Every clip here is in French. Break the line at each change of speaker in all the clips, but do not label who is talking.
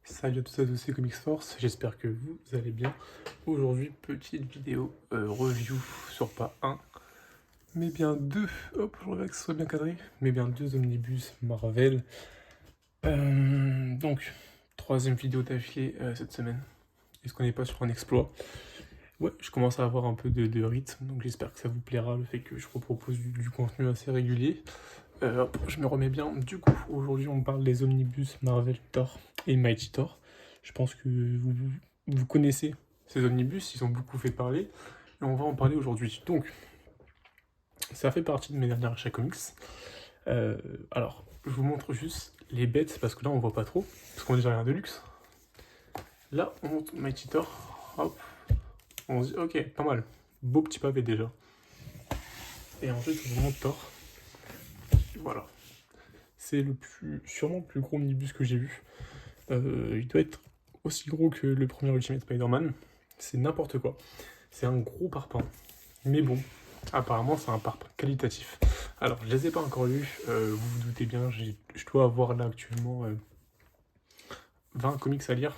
Salut à tous et tous, c'est Comics Force, j'espère que vous allez bien. Aujourd'hui, petite vidéo review sur pas un, mais bien deux. Hop, je regarde que ce soit bien cadré. Mais bien deux omnibus Marvel. Donc, troisième vidéo d'affilée cette semaine. Est-ce qu'on n'est pas sur un exploit? Ouais, je commence à avoir un peu de rythme, donc j'espère que ça vous plaira, le fait que je propose du contenu assez régulier. Hop, je me remets bien. Du coup, aujourd'hui, on parle des omnibus Marvel Thor et Mighty Thor. Je pense que vous connaissez ces omnibus, ils ont beaucoup fait parler, et on va en parler aujourd'hui. Donc, ça fait partie de mes derniers achats comics. Euh, alors, je vous montre juste les bêtes, parce que là, on voit pas trop, parce qu'on a déjà rien de luxe. Là, on monte Mighty Thor, hop, on se dit, ok, pas mal, beau petit pavé déjà. Et ensuite, on monte Thor, voilà. C'est sûrement le plus gros omnibus que j'ai vu. Il doit être aussi gros que le premier Ultimate Spider-Man. C'est n'importe quoi. C'est un gros parpaing. Mais bon, apparemment, c'est un parpaing qualitatif. Alors, je les ai pas encore lus. Vous vous doutez bien, je dois avoir là actuellement 20 comics à lire.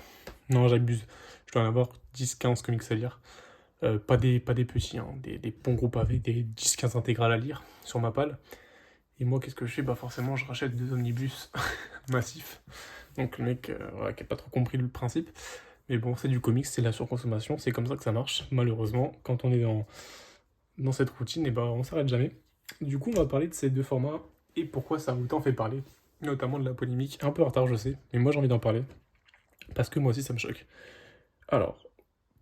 Non, j'abuse. Je dois en avoir 10-15 comics à lire. Pas des petits, hein, des bons gros pavés, des 10-15 intégrales à lire sur ma palle. Et moi, qu'est-ce que je fais? Bah forcément, je rachète deux omnibus massifs. Donc le mec voilà, qui a pas trop compris le principe. Mais bon, c'est du comics, c'est la surconsommation, c'est comme ça que ça marche. Malheureusement, quand on est dans cette routine, et ben on s'arrête jamais. Du coup, on va parler de ces deux formats et pourquoi ça a autant fait parler. Notamment de la polémique, un peu en retard, je sais, mais moi j'ai envie d'en parler. Parce que moi aussi, ça me choque. Alors,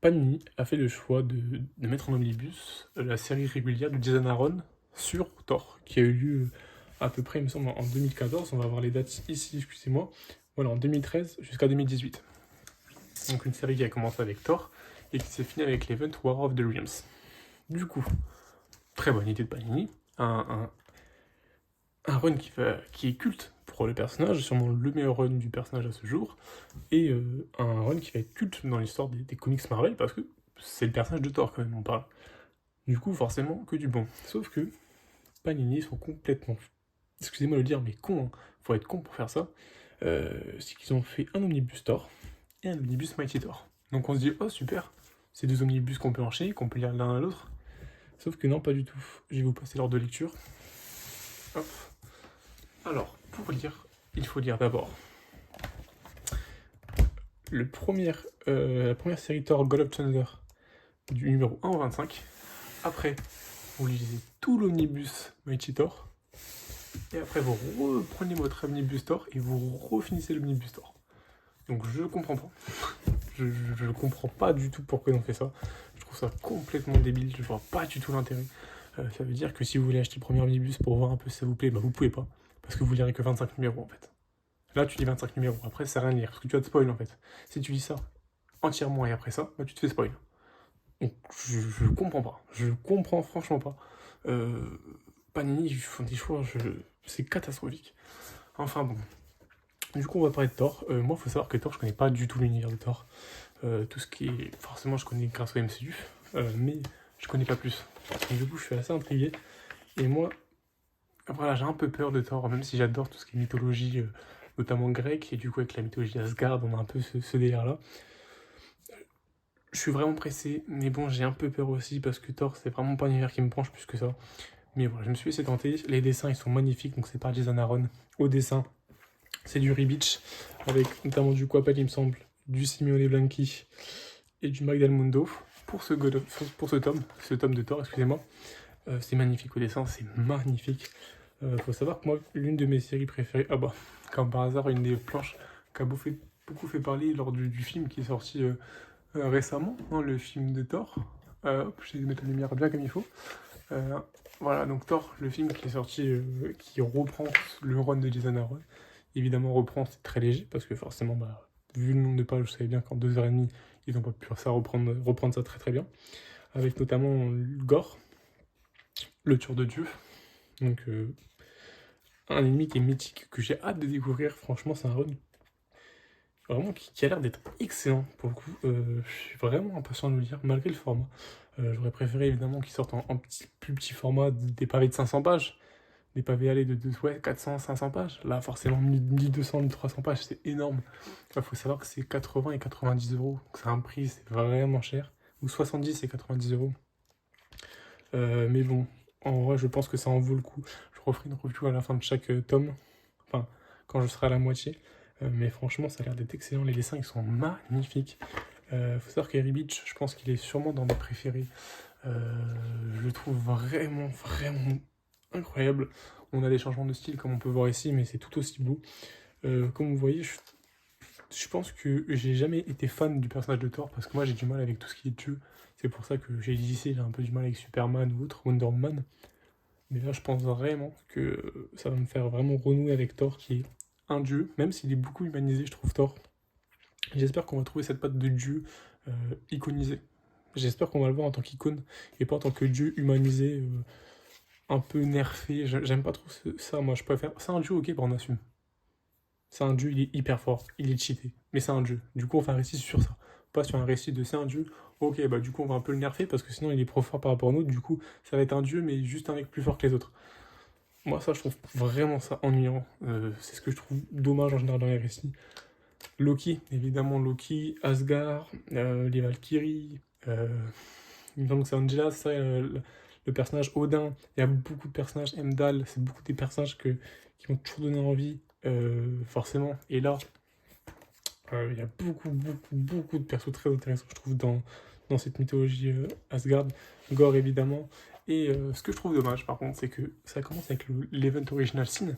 Panini a fait le choix de mettre en omnibus la série régulière de Jason Aaron sur Thor, qui a eu lieu à peu près, il me semble, en 2014. On va voir les dates ici, excusez-moi. Voilà, en 2013 jusqu'à 2018. Donc une série qui a commencé avec Thor et qui s'est finie avec l'event War of the Realms. Du coup, très bonne idée de Panini. Un run qui est culte pour le personnage, sûrement le meilleur run du personnage à ce jour, et un run qui va être culte dans l'histoire des comics Marvel, parce que c'est le personnage de Thor quand même, on parle. Du coup, forcément, que du bon. Sauf que Panini sont complètement, excusez-moi de le dire, mais cons, hein. Faut être con pour faire ça. C'est qu'ils ont fait un omnibus Thor et un omnibus Mighty Thor. Donc on se dit, oh super, c'est deux omnibus qu'on peut enchaîner, qu'on peut lire l'un à l'autre. Sauf que non, pas du tout. Je vais vous passer l'ordre de lecture. Hop. Alors, pour lire, il faut lire d'abord la première série Thor God of Thunder du numéro 1 au 25. Après, vous lisez tout l'omnibus Mighty Thor. Et après, vous reprenez votre omnibus Thor et vous refinissez l'omnibus Thor. Donc je comprends pas. Je comprends pas du tout pourquoi ils ont fait ça. Je trouve ça complètement débile. Je vois pas du tout l'intérêt. Ça veut dire que si vous voulez acheter le premier omnibus pour voir un peu si ça vous plaît, bah vous pouvez pas. Parce que vous lirez que 25 numéros en fait. Là, tu lis 25 numéros. Après, ça sert à rien de lire. Parce que tu vas te spoil en fait. Si tu lis ça entièrement et après ça, bah tu te fais spoil. Donc je comprends pas. Je comprends franchement pas. Euh, Panini, ils font des choix, c'est catastrophique. Enfin bon. Du coup, on va parler de Thor. Moi, il faut savoir que Thor, je connais pas du tout l'univers de Thor. Tout ce qui est. Forcément, je connais grâce au MCU, mais je connais pas plus. Donc, du coup, je suis assez intrigué. Et moi, voilà, j'ai un peu peur de Thor, même si j'adore tout ce qui est mythologie, notamment grecque, et du coup, avec la mythologie Asgard, on a un peu ce délire-là. Je suis vraiment pressé, mais bon, j'ai un peu peur aussi parce que Thor, c'est vraiment pas un univers qui me penche plus que ça. Mais voilà, je me suis laissé tenter. Les dessins, ils sont magnifiques, donc c'est par Jason Aaron. Au dessin, c'est du Ribic, avec notamment du Coppel, il me semble, du Simeone Blanchi et du Mike Del Mundo pour ce tome de Thor, excusez-moi. C'est magnifique au dessin, c'est magnifique. Faut savoir que moi, l'une de mes séries préférées, ah bah, comme par hasard, une des planches qui a beaucoup fait parler lors du film qui est sorti récemment, hein, le film de Thor. J'essaie de mettre la lumière bien comme il faut. Euh, voilà, donc Thor, le film qui est sorti, qui reprend le run de Jason Aaron. Évidemment, reprend, c'est très léger, parce que forcément, bah, vu le nombre de pages, je savais bien qu'en 2h30, ils n'ont pas pu reprendre ça très très bien. Avec notamment Gore, le tueur de Dieu. Donc, un ennemi qui est mythique, que j'ai hâte de découvrir. Franchement, c'est un run vraiment qui a l'air d'être excellent pour le coup. Je suis vraiment impatient de le lire, malgré le format. J'aurais préféré évidemment qu'il sorte en plus petit format, des pavés de 500 pages. des pavés allés de ouais, 400, 500 pages. Là, forcément, 1200, 1300 pages, c'est énorme. Il faut savoir que c'est 80 et 90 euros. C'est un prix, c'est vraiment cher. Ou 70 et 90 euros. Mais bon, en vrai, je pense que ça en vaut le coup. Je referai une review à la fin de chaque tome. Enfin, quand je serai à la moitié. Mais franchement, ça a l'air d'être excellent. Les dessins, ils sont magnifiques. Faut savoir qu'Harry Beach, je pense qu'il est sûrement dans mes préférés. Je le trouve vraiment, vraiment incroyable. On a des changements de style comme on peut voir ici, mais c'est tout aussi beau. Comme vous voyez, je pense que j'ai jamais été fan du personnage de Thor parce que moi j'ai du mal avec tout ce qui est Dieu. C'est pour ça que j'ai dit ici, j'ai un peu du mal avec Superman ou autre, Wonder Woman. Mais là, je pense vraiment que ça va me faire vraiment renouer avec Thor qui est un dieu, même s'il est beaucoup humanisé, je trouve Thor. J'espère qu'on va trouver cette patte de dieu iconisée. J'espère qu'on va le voir en tant qu'icône et pas en tant que dieu humanisé, un peu nerfé. J'aime pas trop ça, moi je préfère. C'est un dieu, ok, bah on assume. C'est un dieu, il est hyper fort, il est cheaté, mais c'est un dieu. Du coup, on fait un récit sur ça. Pas sur un récit de c'est un dieu, ok, bah du coup, on va un peu le nerfer parce que sinon il est trop fort par rapport à nous. Du coup, ça va être un dieu, mais juste un mec plus fort que les autres. Moi, ça, je trouve vraiment ça ennuyant. C'est ce que je trouve dommage en général dans les récits. Loki, évidemment, Loki, Asgard, les Valkyries, il me semble que c'est Angela, c'est ça, le personnage Odin. Il y a beaucoup de personnages, Heimdall, c'est beaucoup des personnages qui m'ont toujours donné envie, forcément. Et là, il y a beaucoup de persos très intéressants, je trouve, dans cette mythologie Asgard. Gore, évidemment. Et ce que je trouve dommage, par contre, c'est que ça commence avec l'event original sin.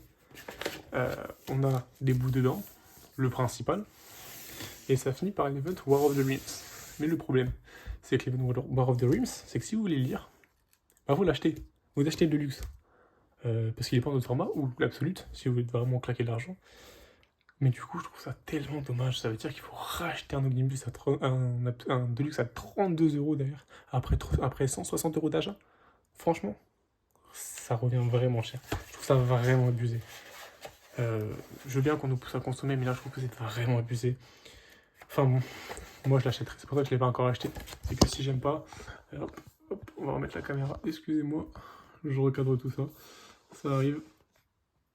On a des bouts dedans, le principal, et ça finit par l'event War of the Realms. Mais le problème, c'est que l'event War of the Realms, c'est que si vous voulez le lire, bah vous l'achetez. Vous achetez le Deluxe. Parce qu'il est pas en autre format, ou l'Absolute, si vous voulez vraiment claquer de l'argent. Mais du coup, je trouve ça tellement dommage. Ça veut dire qu'il faut racheter un Omnibus, un Deluxe à 32 euros d'ailleurs, après 160 euros d'achat. Franchement, ça revient vraiment cher. Je trouve ça vraiment abusé. Je veux bien qu'on nous pousse à consommer, mais là, je trouve que c'est vraiment abusé. Enfin bon, moi je l'achèterai. C'est pour ça que je ne l'ai pas encore acheté. C'est que si j'aime pas, hop, on va remettre la caméra. Excusez-moi, je recadre tout ça. Ça arrive.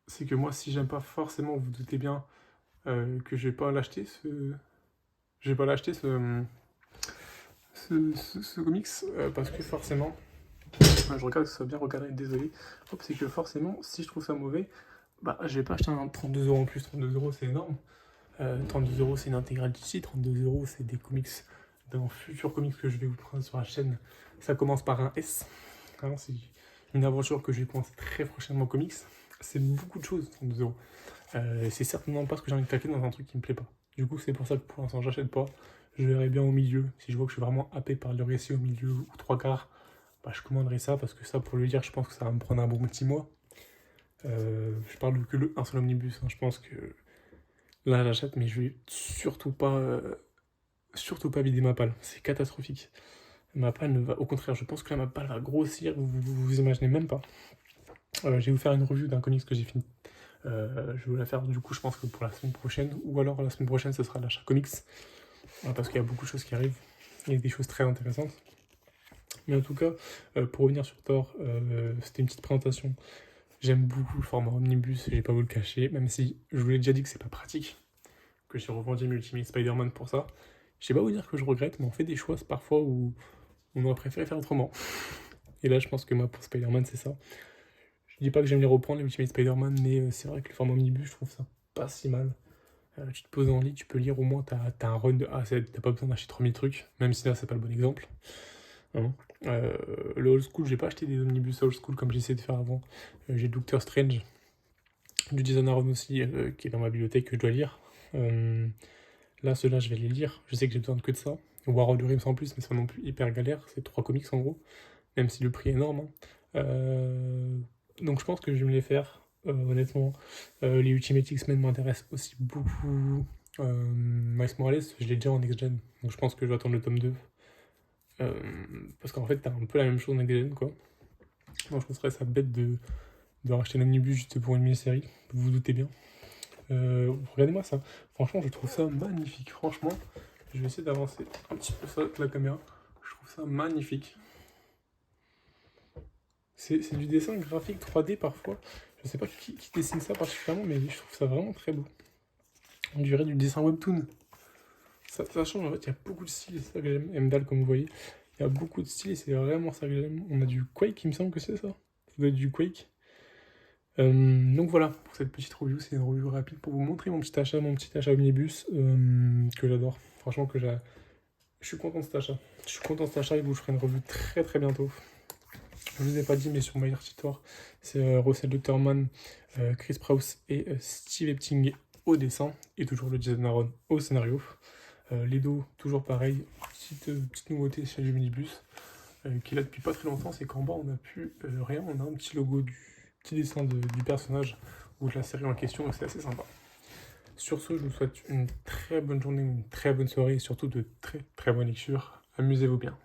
C'est que moi, si j'aime pas forcément, vous vous doutez bien que je vais pas l'acheter. Je vais pas l'acheter ce comics parce que forcément, je regarde que ça soit bien recadré. Désolé. Hop, c'est que forcément, si je trouve ça mauvais, bah je vais pas acheter un 32 euros en plus. 32 euros, c'est énorme. 32 euros, c'est une intégrale d'ici. 32 euros, c'est des comics d'un futur comics que je vais vous prendre sur la chaîne. Ça commence par un S. Hein, c'est une aventure que je vais commencer très prochainement en comics. C'est beaucoup de choses, 32 euros. C'est certainement pas ce que j'ai envie de claquer dans un truc qui me plaît pas. Du coup, c'est pour ça que pour l'instant, j'achète pas. Je verrai bien au milieu. Si je vois que je suis vraiment happé par le récit au milieu ou trois quarts, bah, je commanderai ça parce que ça, pour le lire, je pense que ça va me prendre un bon petit mois. Je parle que un seul omnibus. Hein. Je pense que là, j'achète, mais je vais surtout pas vider ma palle. C'est catastrophique. Ma palle ne va, au contraire, je pense que là, ma palle va grossir. Vous imaginez même pas. Je vais vous faire une review d'un comics que j'ai fini. Je vais vous la faire du coup, je pense que pour la semaine prochaine, ou alors la semaine prochaine, ce sera l'achat comics. Parce qu'il y a beaucoup de choses qui arrivent. Il y a des choses très intéressantes. Mais en tout cas, pour revenir sur Thor, c'était une petite présentation. J'aime beaucoup le format omnibus, je vais pas vous le cacher, même si je vous l'ai déjà dit que c'est pas pratique, que j'ai revendu Ultimate Spider-Man pour ça. Je sais pas vous dire que je regrette, mais on fait des choix parfois où on aurait préféré faire autrement. Et là, je pense que moi, pour Spider-Man, c'est ça. Je dis pas que j'aime les reprendre, les Ultimate Spider-Man, mais c'est vrai que le format omnibus, je trouve ça pas si mal. Tu te poses en lit, tu peux lire au moins, t'as un run de A à Z, t'as pas besoin d'acheter 3000 trucs, même si là, c'est pas le bon exemple. Hein. Le old school, j'ai pas acheté des omnibus old school comme j'essayais de faire avant. J'ai Doctor Strange, du Jason Aaron aussi, qui est dans ma bibliothèque que je dois lire. Là, ceux-là, je vais les lire. Je sais que j'ai besoin que de ça. War of the Realms en plus, mais c'est pas non plus hyper galère. C'est 3 comics en gros, même si le prix est énorme. Hein. Donc je pense que je vais me les faire, honnêtement. Les Ultimate X-Men m'intéressent aussi beaucoup. Miles Morales, je l'ai déjà en next-gen, donc je pense que je vais attendre le tome 2. Parce qu'en fait, t'as un peu la même chose en next-gen, quoi. Moi, je trouverais ça bête de racheter l'omnibus juste pour une mini-série, vous vous doutez bien. Regardez-moi ça, franchement, je trouve ça magnifique. Franchement, je vais essayer d'avancer un petit peu ça avec la caméra. Je trouve ça magnifique. C'est du dessin graphique 3D parfois. Je sais pas qui dessine ça particulièrement, mais je trouve ça vraiment très beau. On dirait du dessin webtoon. Ça change, en fait, il y a beaucoup de styles, c'est ça que j'aime. Emdal, comme vous voyez, il y a beaucoup de styles et c'est vraiment ça que j'aime. On a du Quake, il me semble que c'est ça. Ça doit être du Quake. Donc voilà, pour cette petite review, c'est une review rapide pour vous montrer mon petit achat omnibus que j'adore. Franchement, je suis content de cet achat. Je suis content de cet achat et vous, je ferai une review très très bientôt. Je ne vous ai pas dit, mais sur My Architor, c'est Russell Lutterman, Chris Prowse et Steve Epting au dessin, et toujours le Jason Aaron au scénario. Les dos, toujours pareil, petite nouveauté chez Omnibus, qui est là depuis pas très longtemps, c'est qu'en bas on n'a plus rien, on a un petit logo du petit dessin du personnage ou de la série en question, et c'est assez sympa. Sur ce, je vous souhaite une très bonne journée, une très bonne soirée, et surtout de très très bonnes lectures. Amusez-vous bien.